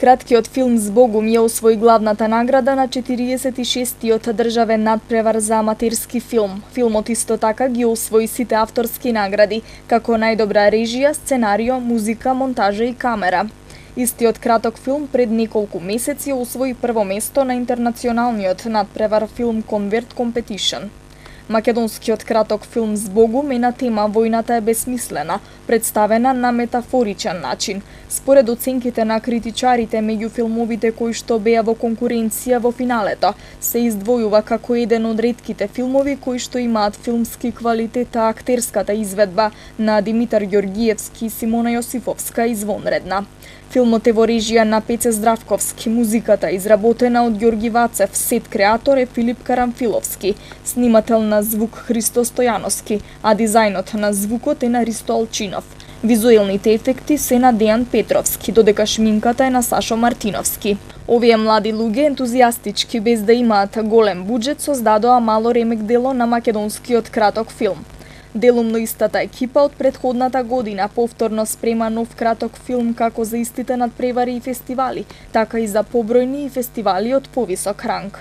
Краткиот филм Збогум ја освои главната награда на 46-тиот државен надпревар за аматерски филм. Филмот исто така ги освои сите авторски награди, како најдобра режија, сценарио, музика, монтажа и камера. Истиот краток филм пред неколку месеци освои прво место на интернационалниот надпревар филм Конверт Компетишн. Македонскиот краток филм Збогум е на тема Војната е бесмислена, представена на метафоричен начин. Според оценките на критичарите меѓу филмовите кои што беа во конкуренција во финалето, се издвојува како еден од ретките филмови кои што имаат филмски квалитет, а актерската изведба на Димитар Ѓоргиевски и Симона Јосифовска извонредна. Филмот е во режија на Пеце Здравковски, музиката изработена од Ѓорги Вацев, сет креатор е Филип Карамфиловски, снимател на звук Христо Стојановски, а дизајнот на звукот е на Ристо Алчинов. Визуелните ефекти се на Дејан Петровски, додека шминката е на Сашо Мартиновски. Овие млади луѓе ентузијастички, без да имаат голем буџет, создадоа мало ремек дело на македонскиот краток филм. Делумно истата екипа од претходната година повторно спрема нов краток филм како за истите надпревари и фестивали, така и за побројни фестивали од повисок ранг.